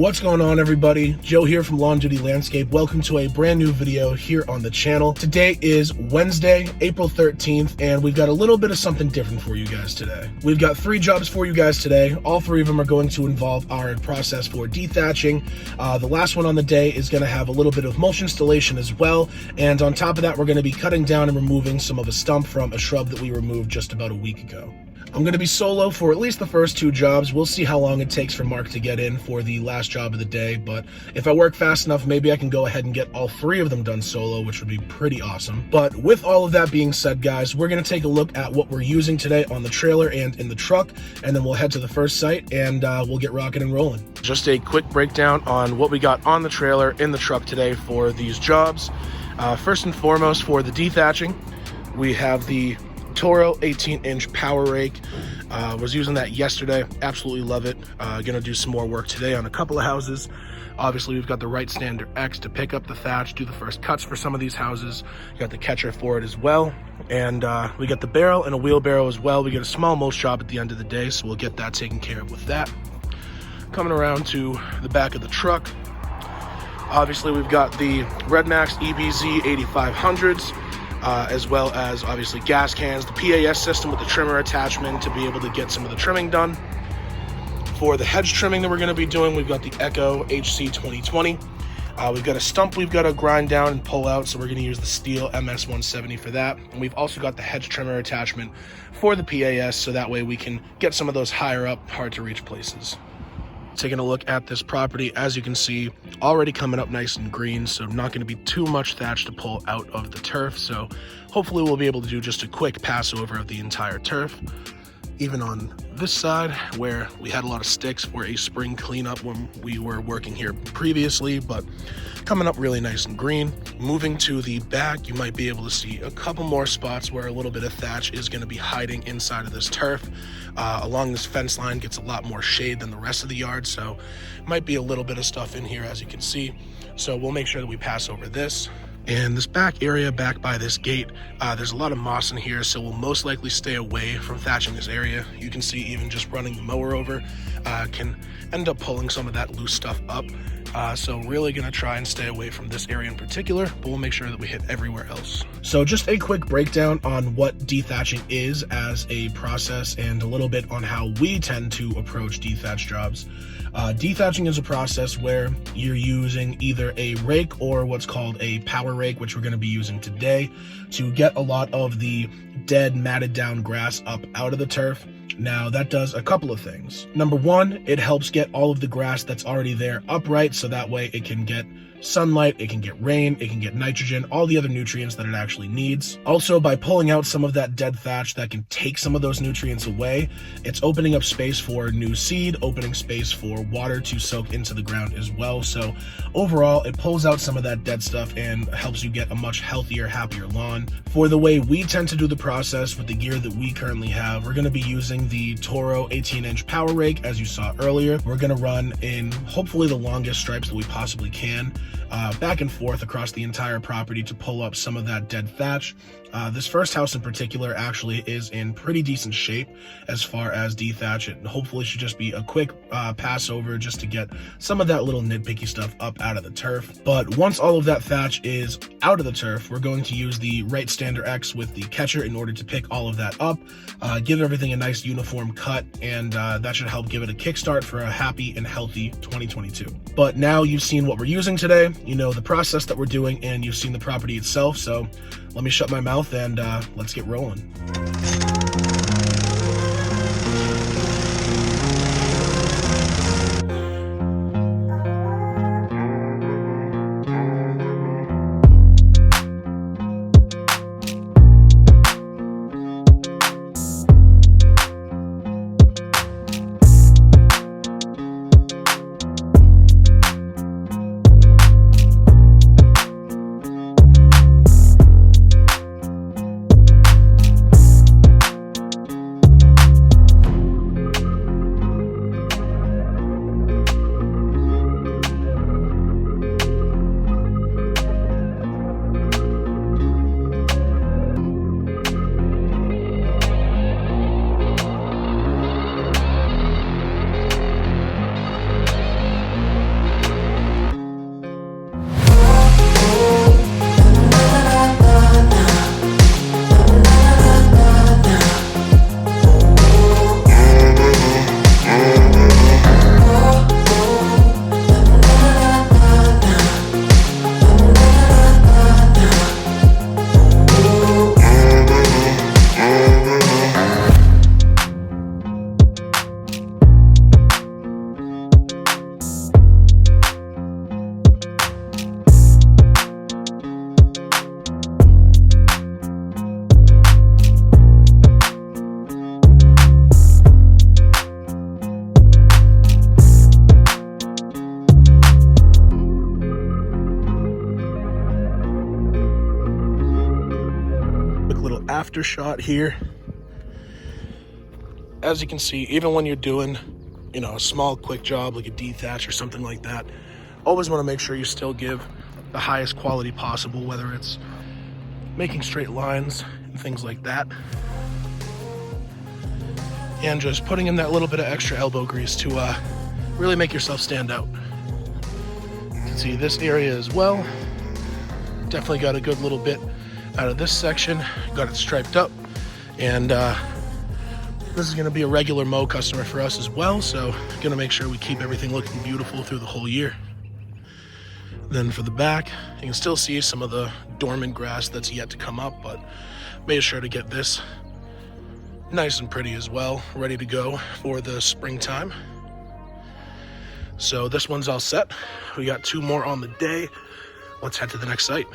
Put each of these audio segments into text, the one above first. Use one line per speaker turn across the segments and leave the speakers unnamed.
What's going on, everybody? Joe here from Lawn Duty Landscape. Welcome to a brand new video here on the channel. Today is Wednesday, April 13th, and we've got a little bit of something different for you guys today. We've got 3 jobs for you guys today. All 3 of them are going to involve our process for dethatching. The last one on the day is going to have a little bit of mulch installation as well, and on top of that, we're going to be cutting down and removing some of a stump from a shrub that we removed just about a week ago. I'm going to be solo for at least the first 2 jobs. We'll see how long it takes for Mark to get in for the last job of the day, but if I work fast enough, maybe I can go ahead and get all 3 of them done solo, which would be pretty awesome. But with all of that being said, guys, we're going to take a look at what we're using today on the trailer and in the truck, and then we'll head to the first site and we'll get rocking and rolling. Just a quick breakdown on what we got on the trailer, in the truck today for these jobs. First and foremost, for the dethatching, we have the Toro 18-inch power rake. Was using that yesterday. Absolutely love it. Gonna do some more work today on a couple of houses. Obviously, we've got the right stander X to pick up the thatch, do the first cuts for some of these houses. Got the catcher for it as well. And we got the barrel and a wheelbarrow as well. We get a small mulch job at the end of the day, so we'll get that taken care of with that. Coming around to the back of the truck, obviously we've got the Redmax EBZ 8500s. As well as obviously gas cans, the PAS system with the trimmer attachment to be able to get some of the trimming done. For the hedge trimming that we're going to be doing, we've got the Echo HC 2020. We've got a stump we've got to grind down and pull out, so we're going to use the Steel MS 170 for that. And we've also got the hedge trimmer attachment for the PAS, so that way we can get some of those higher up, hard to reach places. Taking a look at this property, as you can see, already coming up nice and green, so not going to be too much thatch to pull out of the turf. So hopefully we'll be able to do just a quick pass over of the entire turf. Even on this side, where we had a lot of sticks for a spring cleanup when we were working here previously, but coming up really nice and green. Moving to the back, you might be able to see a couple more spots where a little bit of thatch is going to be hiding inside of this turf. Along this fence line gets a lot more shade than the rest of the yard, so might be a little bit of stuff in here, as you can see. So we'll make sure that we pass over this. And this back area, back by this gate, there's a lot of moss in here, so we'll most likely stay away from thatching this area. You can see even just running the mower over can end up pulling some of that loose stuff up. So really gonna try and stay away from this area in particular, but we'll make sure that we hit everywhere else. So just a quick breakdown on what dethatching is as a process and a little bit on how we tend to approach dethatch jobs. Dethatching is a process where you're using either a rake or what's called a power rake, which we're going to be using today, to get a lot of the dead, matted down grass up out of the turf. Now, that does a couple of things. Number one, it helps get all of the grass that's already there upright, so that way it can get sunlight, it can get rain, it can get nitrogen, all the other nutrients that it actually needs. Also, by pulling out some of that dead thatch that can take some of those nutrients away, it's opening up space for new seed, opening space for water to soak into the ground as well. So overall, it pulls out some of that dead stuff and helps you get a much healthier, happier lawn. For the way we tend to do the process with the gear that we currently have, we're going to be using the Toro 18-inch power rake, as you saw earlier. We're going to run in hopefully the longest stripes that we possibly can, back and forth across the entire property to pull up some of that dead thatch. This first house in particular actually is in pretty decent shape as far as dethatch. It hopefully should just be a quick pass over just to get some of that little nitpicky stuff up out of the turf. But once all of that thatch is out of the turf, we're going to use the right stander X with the catcher in order to pick all of that up, give everything a nice uniform cut, and that should help give it a kickstart for a happy and healthy 2022. But now you've seen what we're using today, you know the process that we're doing, and you've seen the property itself, so let me shut my mouth and let's get rolling. little after shot here. As you can see, even when you're doing, you know, a small quick job like a dethatch or something like that, always want to make sure you still give the highest quality possible, whether it's making straight lines and things like that, and just putting in that little bit of extra elbow grease to really make yourself stand out. You can see this area as well. Definitely got a good little bit out of this section. Got it striped up, and this is going to be a regular mow customer for us as well, so going to make sure we keep everything looking beautiful through the whole year. Then for the back, you can still see some of the dormant grass that's yet to come up, but made sure to get this nice and pretty as well, ready to go for the springtime. So this one's all set. We got 2 more on the day. Let's head to the next site.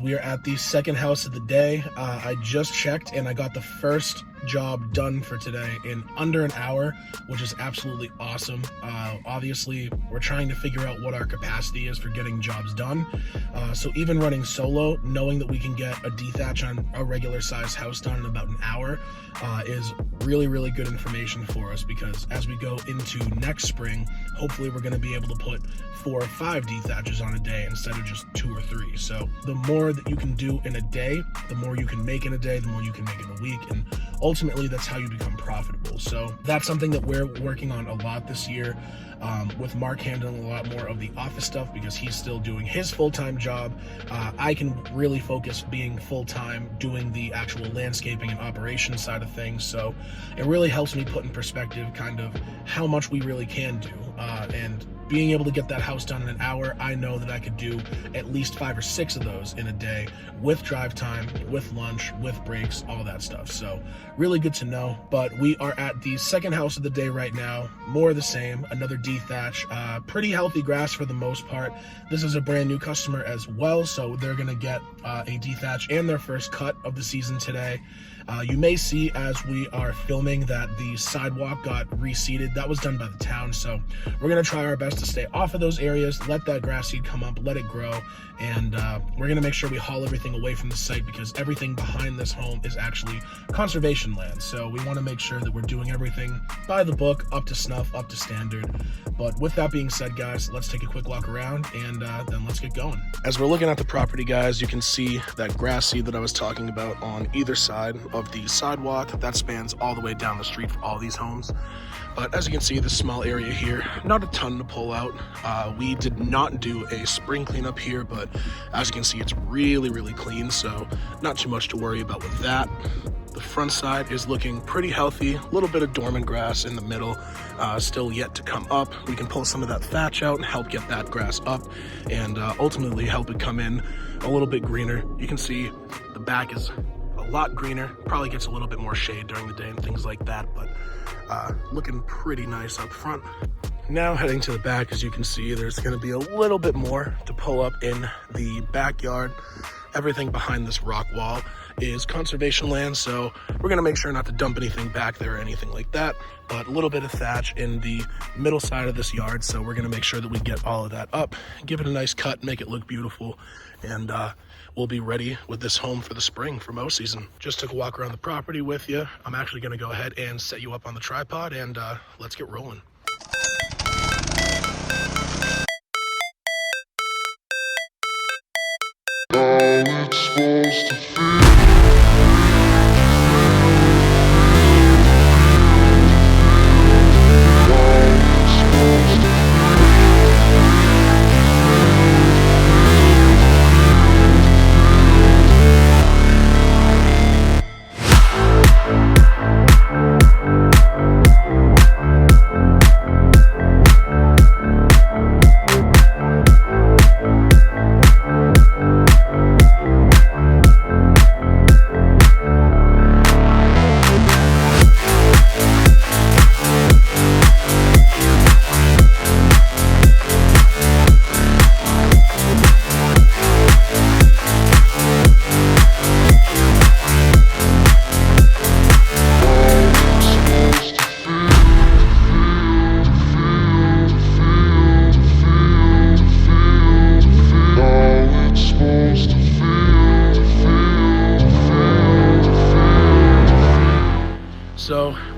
We are at the second house of the day. I just checked and I got the first job done for today in under an hour, which is absolutely awesome. Obviously, we're trying to figure out what our capacity is for getting jobs done. So even running solo, knowing that we can get a dethatch on a regular size house done in about an hour is really, really good information for us, because as we go into next spring, hopefully we're going to be able to put 4 or 5 dethatches on a day instead of just 2 or 3. So the more that you can do in a day, the more you can make in a day, the more you can make in a week, and ultimately that's how you become profitable. So that's something that we're working on a lot this year, with Mark handling a lot more of the office stuff because he's still doing his full-time job. I can really focus being full-time doing the actual landscaping and operations side of things, so it really helps me put in perspective kind of how much we really can do, and being able to get that house done in an hour, I know that I could do at least 5 or 6 of those in a day with drive time, with lunch, with breaks, all that stuff. So really good to know. But we are at the second house of the day right now. More of the same, another dethatch, pretty healthy grass for the most part. This is a brand new customer as well, so they're gonna get a dethatch and their first cut of the season today. You may see as we are filming that the sidewalk got reseeded. That was done by the town, so we're gonna try our best to stay off of those areas, let that grass seed come up, let it grow, and we're gonna make sure we haul everything away from the site, because everything behind this home is actually conservation land. So we wanna make sure that we're doing everything by the book, up to snuff, up to standard. But with that being said, guys, let's take a quick walk around and then let's get going. As we're looking at the property, guys, you can see that grass seed that I was talking about on either side of the sidewalk that spans all the way down the street for all these homes. But as you can see, this small area here, not a ton to pull out. We did not do a spring cleanup here, but as you can see, it's really, really clean, so not too much to worry about with that. The front side is looking pretty healthy. A little bit of dormant grass in the middle, still yet to come up. We can pull some of that thatch out and help get that grass up, and ultimately help it come in a little bit greener. You can see the back is a lot greener, probably gets a little bit more shade during the day and things like that, but looking pretty nice up front. Now heading to the back, as you can see, there's going to be a little bit more to pull up in the backyard. Everything behind this rock wall is conservation land, so we're going to make sure not to dump anything back there or anything like that, but a little bit of thatch in the middle side of this yard, so we're going to make sure that we get all of that up, give it a nice cut, make it look beautiful, and we'll be ready with this home for the spring, for mow season. Just took a walk around the property with you. I'm actually going to go ahead and set you up on the tripod, and let's get rolling.
It's supposed to feel.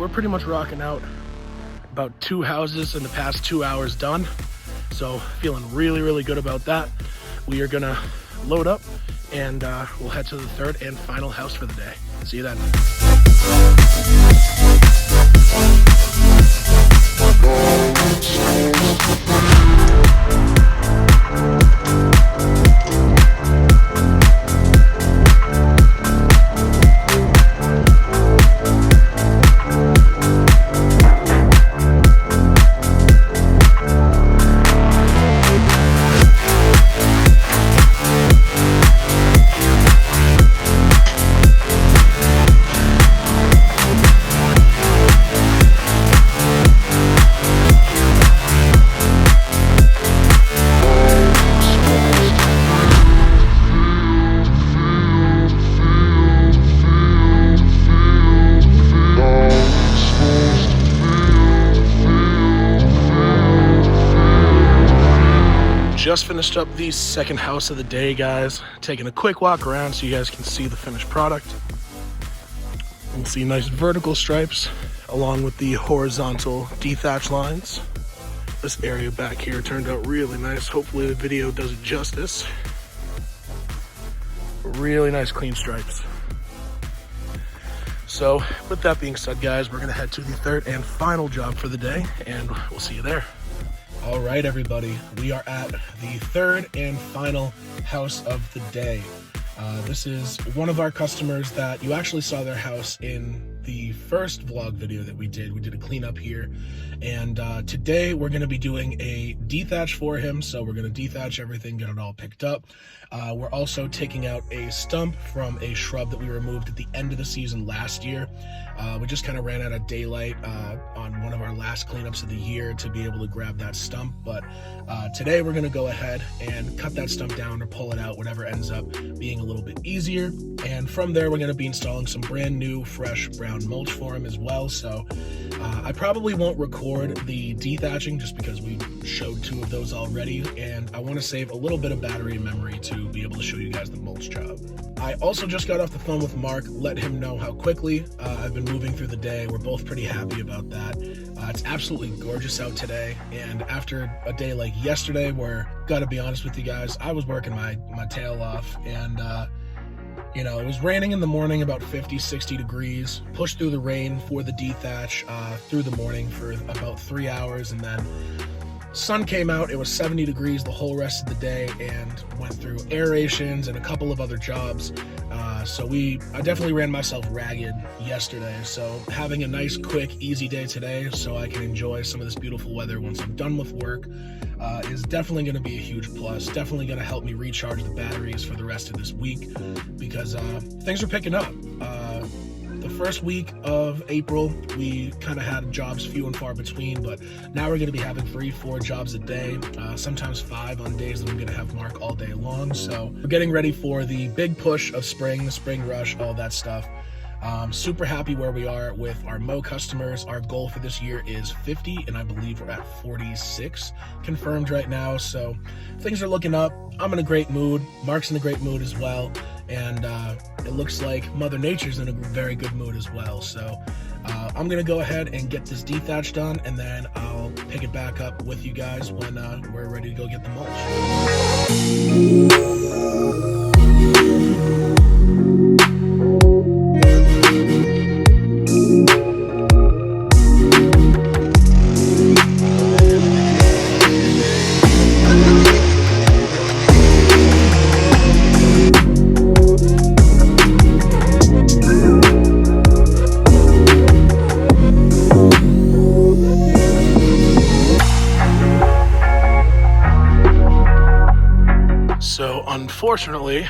we're pretty much rocking out. About 2 houses in the past 2 hours done. So feeling really good about that. We are gonna load up and we'll head to the third and final house for the day. See you then. Just finished up the second house of the day, guys. Taking a quick walk around so you guys can see the finished product. You'll see nice vertical stripes along with the horizontal dethatch lines. This area back here turned out really nice. Hopefully the video does it justice. Really nice clean stripes. So with that being said, guys, we're gonna head to the third and final job for the day, and we'll see you there. All right, everybody, we are at the third and final house of the day. This is one of our customers that you actually saw their house in the first vlog video that we did. We did a cleanup here, and today we're gonna be doing a dethatch for him. So we're gonna dethatch everything, get it all picked up. We're also taking out a stump from a shrub that we removed at the end of the season last year. We just kind of ran out of daylight on one of our last cleanups of the year to be able to grab that stump. But today we're gonna go ahead and cut that stump down or pull it out, whatever ends up being a little bit easier. And from there, we're gonna be installing some brand new, fresh brown mulch for him as well. So I probably won't record the dethatching just because we showed 2 of those already, and I want to save a little bit of battery and memory to be able to show you guys the mulch job. I also just got off the phone with Mark, let him know how quickly I've been moving through the day. We're both pretty happy about that. It's absolutely gorgeous out today, and after a day like yesterday where, gotta be honest with you guys, I was working my tail off, and you know, it was raining in the morning, about 50-60 degrees. Pushed through the rain for the dethatch through the morning for about 3 hours, and then sun came out. It was 70 degrees the whole rest of the day, and went through aerations and a couple of other jobs. So I definitely ran myself ragged yesterday. So having a nice, quick, easy day today so I can enjoy some of this beautiful weather once I'm done with work is definitely going to be a huge plus. Definitely going to help me recharge the batteries for the rest of this week, because things are picking up. The first week of April, we kind of had jobs few and far between, but now we're going to be having 3-4 jobs a day, sometimes 5 on days that I'm going to have Mark all day long. So we're getting ready for the big push of spring, the spring rush, all that stuff. Super happy where we are with our mow customers. Our goal for this year is 50, and I believe we're at 46 confirmed right now. So things are looking up. I'm in a great mood. Mark's in a great mood as well. And it looks like Mother Nature's in a very good mood as well. So I'm gonna go ahead and get this dethatch done, and then I'll pick it back up with you guys when we're ready to go get the mulch. Unfortunately,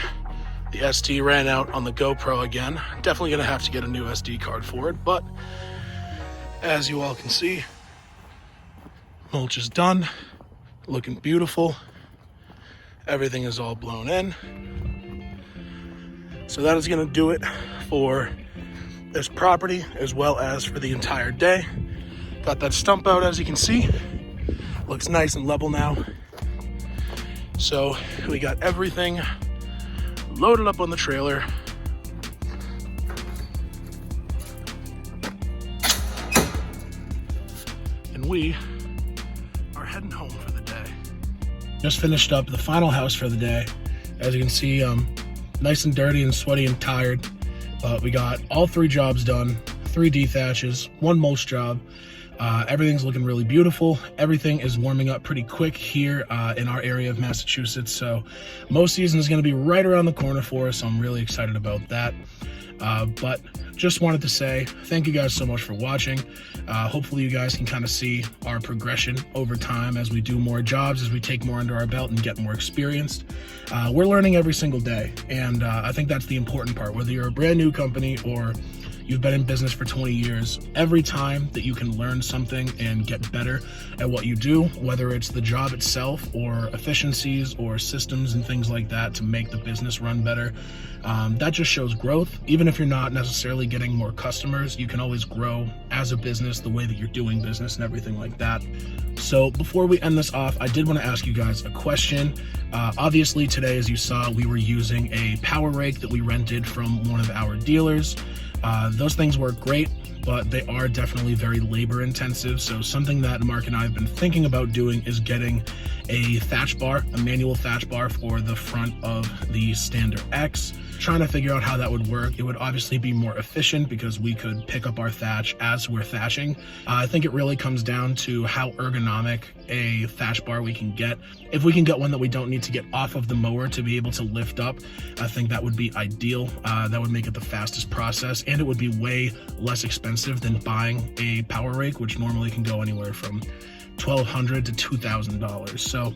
the SD ran out on the GoPro again. Definitely gonna have to get a new SD card for it, but as you all can see, mulch is done, looking beautiful. Everything is all blown in. So that is gonna do it for this property as well as for the entire day. Got that stump out, as you can see. Looks nice and level now. So we got everything loaded up on the trailer. we are heading home for the day. Just finished up the final house for the day. As you can see, nice and dirty and sweaty and tired, but we got all 3 jobs done, 3 dethatches, 1 mulch job. Everything's looking really beautiful. Everything is warming up pretty quick here in our area of Massachusetts, so mow season is going to be right around the corner for us, so I'm really excited about that. But just wanted to say thank you guys so much for watching. Hopefully you guys can kind of see our progression over time as we do more jobs, as we take more under our belt and get more experienced. We're learning every single day, and I think that's the important part. Whether you're a brand new company or you've been in business for 20 years, every time that you can learn something and get better at what you do, whether it's the job itself or efficiencies or systems and things like that to make the business run better, that just shows growth. Even if you're not necessarily getting more customers, you can always grow as a business, the way that you're doing business and everything like that. So before we end this off, I did want to ask you guys a question. Obviously today, as you saw, we were using a power rake that we rented from one of our dealers. Those things work great, but they are definitely very labor intensive. So something that Mark and I have been thinking about doing is getting a thatch bar, a manual thatch bar for the front of the Standard X. Trying to figure out how that would work. It would obviously be more efficient because we could pick up our thatch as we're thatching. I think it really comes down to how ergonomic a thatch bar we can get. If we can get one that we don't need to get off of the mower to be able to lift up, I think that would be ideal. That would make it the fastest process, and it would be way less expensive than buying a power rake, which normally can go anywhere from $1,200 to $2,000. So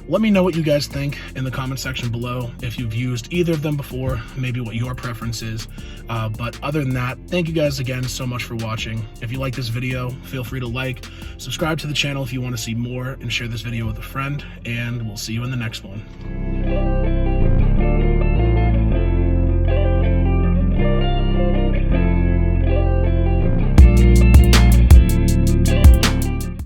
let me know what you guys think in the comment section below, if you've used either of them before, maybe what your preference is. But other than that, thank you guys again so much for watching. If you like this video, feel free to like, subscribe to the channel if you want to see more, and share this video with a friend, and we'll see you in the next one.